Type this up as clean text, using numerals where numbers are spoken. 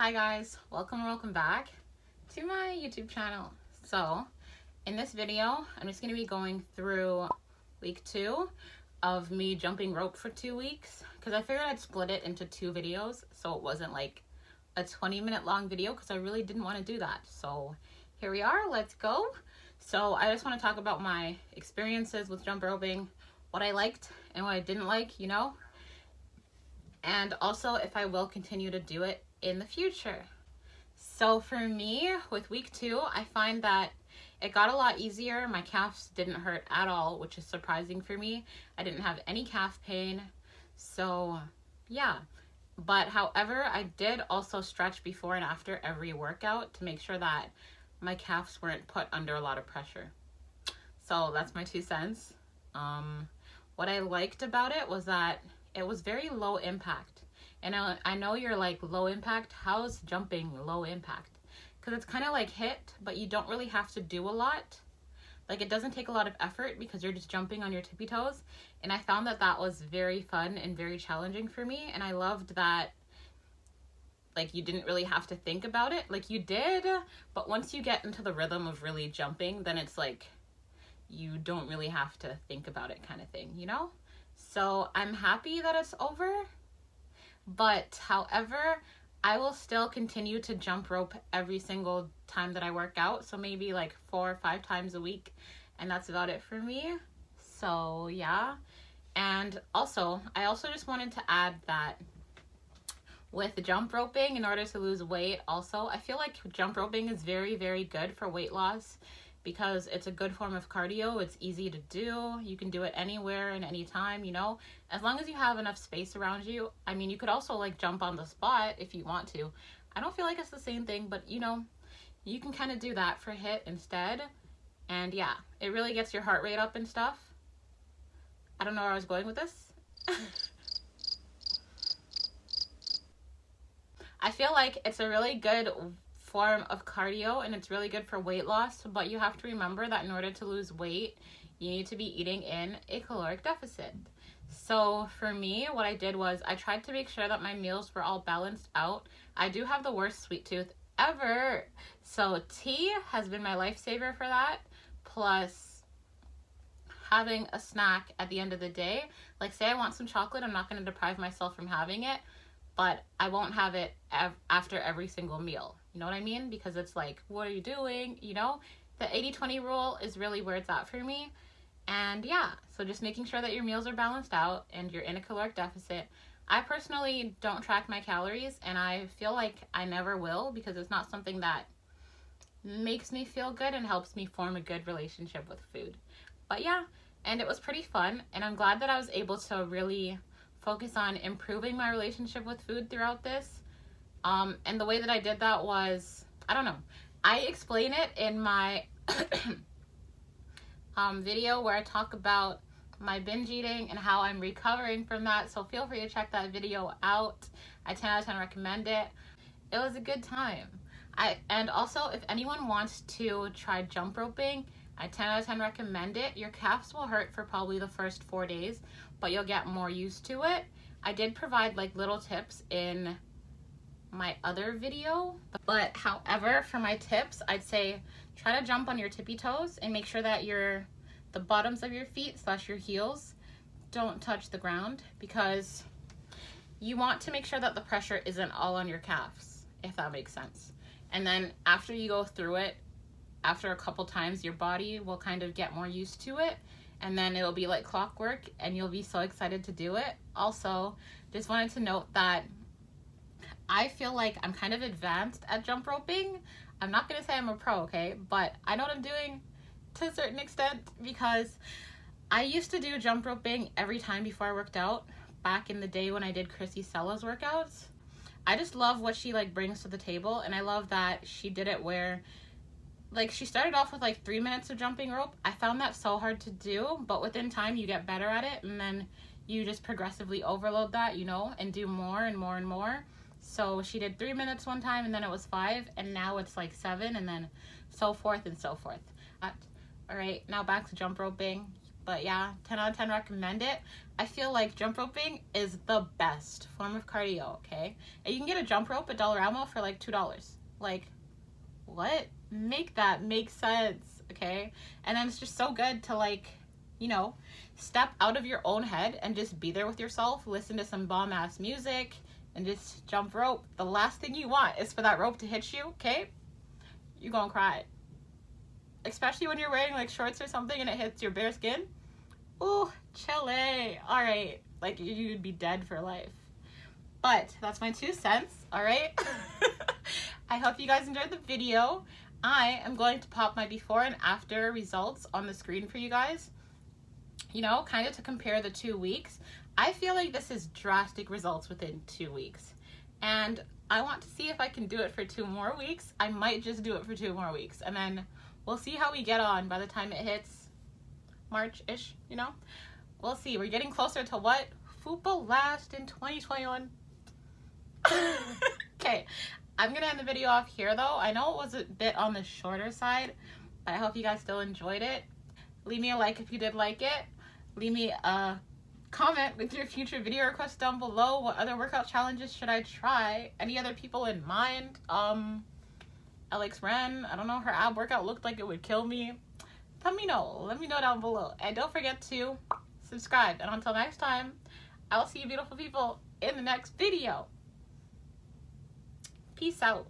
Hi guys, welcome back to my YouTube channel. So in this video, I'm just going to be going through week 2 of me jumping rope for 2 weeks because I figured I'd split it into 2 videos so it wasn't like a 20-minute long video because I really didn't want to do that. So here we are, let's go. So I just want to talk about my experiences with jump roping, what I liked and what I didn't like, and also if I will continue to do it in the future. So for me, with week 2, I find that it got a lot easier. My calves didn't hurt at all, which is surprising for me. I didn't have any calf pain. So yeah, but however, I did also stretch before and after every workout to make sure that my calves weren't put under a lot of pressure. So that's my 2 cents. What I liked about it was that it was very low impact. And I know you're like, low impact? How's jumping low impact? Because it's kind of like HIIT, but you don't really have to do a lot. Like, it doesn't take a lot of effort because you're just jumping on your tippy toes. And I found that that was very fun and very challenging for me. And I loved that, like, you didn't really have to think about it. Like, you did, but once you get into the rhythm of really jumping, then it's like you don't really have to think about it kind of thing, So I'm happy that it's over. But however, I will still continue to jump rope every single time that I work out. So maybe like 4 or 5 times a week. And that's about it for me. So yeah. And also, I also just wanted to add that with jump roping, in order to lose weight, also, I feel like jump roping is very, very good for weight loss because it's a good form of cardio. It's easy to do. You can do it anywhere and anytime, as long as you have enough space around you. I mean, you could also like jump on the spot if you want to. I don't feel like it's the same thing, but you can kind of do that for HIIT instead. And yeah, it really gets your heart rate up and stuff. I don't know where I was going with this. I feel like it's a really good form of cardio and it's really good for weight loss, but you have to remember that in order to lose weight, you need to be eating in a caloric deficit. So for me, what I did was I tried to make sure that my meals were all balanced out. I do have the worst sweet tooth ever, so tea has been my lifesaver for that, plus having a snack at the end of the day. Like, say I want some chocolate, I'm not going to deprive myself from having it, but I won't have it after every single meal. You know what I mean? Because it's like, what are you doing? The 80-20 rule is really where it's at for me. And yeah, so just making sure that your meals are balanced out and you're in a caloric deficit. I personally don't track my calories, and I feel like I never will because it's not something that makes me feel good and helps me form a good relationship with food. But yeah, and it was pretty fun, and I'm glad that I was able to really focus on improving my relationship with food throughout this. And the way that I did that was, I don't know, I explain it in my video where I talk about my binge eating and how I'm recovering from that. So feel free to check that video out. I 10 out of 10 recommend it. It was a good time. And also, if anyone wants to try jump roping, I 10 out of 10 recommend it. Your calves will hurt for probably the first 4 days, but you'll get more used to it. I did provide like little tips in my other video, but however, for my tips, I'd say try to jump on your tippy toes and make sure that the bottoms of your feet / your heels don't touch the ground, because you want to make sure that the pressure isn't all on your calves, if that makes sense. And then after you go through it, after a couple times, your body will kind of get more used to it, and then it'll be like clockwork and you'll be so excited to do it. Also, just wanted to note that I feel like I'm kind of advanced at jump roping. I'm not gonna say I'm a pro, okay? But I know what I'm doing to a certain extent, because I used to do jump roping every time before I worked out back in the day when I did Chrissy Cella's workouts. I just love what she like brings to the table, and I love that she did it where like she started off with like 3 minutes of jumping rope. I found that so hard to do, but within time you get better at it, and then you just progressively overload that, and do more and more and more. So she did 3 minutes one time, and then it was 5, and now it's like 7, and then so forth and so forth. All right, now back to jump roping. But yeah, 10 out of 10 recommend it. I feel like jump roping is the best form of cardio, okay? And you can get a jump rope at Dollarama for like $2. Like, what? Make that make sense, okay? And then it's just so good to, like, you know, step out of your own head and just be there with yourself, listen to some bomb ass music, and just jump rope. The last thing you want is for that rope to hit you, okay? You're gonna cry. Especially when you're wearing like shorts or something and it hits your bare skin. Ooh, chile. All right, like you'd be dead for life. But that's my 2 cents, all right? I hope you guys enjoyed the video. I am going to pop my before and after results on the screen for you guys. You know, kind of to compare the 2 weeks. I feel like this is drastic results within 2 weeks. And I want to see if I can do it for 2 more weeks. I might just do it for 2 more weeks. And then we'll see how we get on by the time it hits March-ish, you know? We'll see. We're getting closer to what? Fupa last in 2021. Okay, I'm going to end the video off here, though. I know it was a bit on the shorter side, but I hope you guys still enjoyed it. Leave me a like if you did like it. Leave me a comment with your future video requests down below. What other workout challenges should I try? Any other people in mind? Alex Wren, I don't know, her ab workout looked like it would kill me. Let me know. Let me know down below. And don't forget to subscribe. And until next time, I'll see you beautiful people in the next video. Peace out.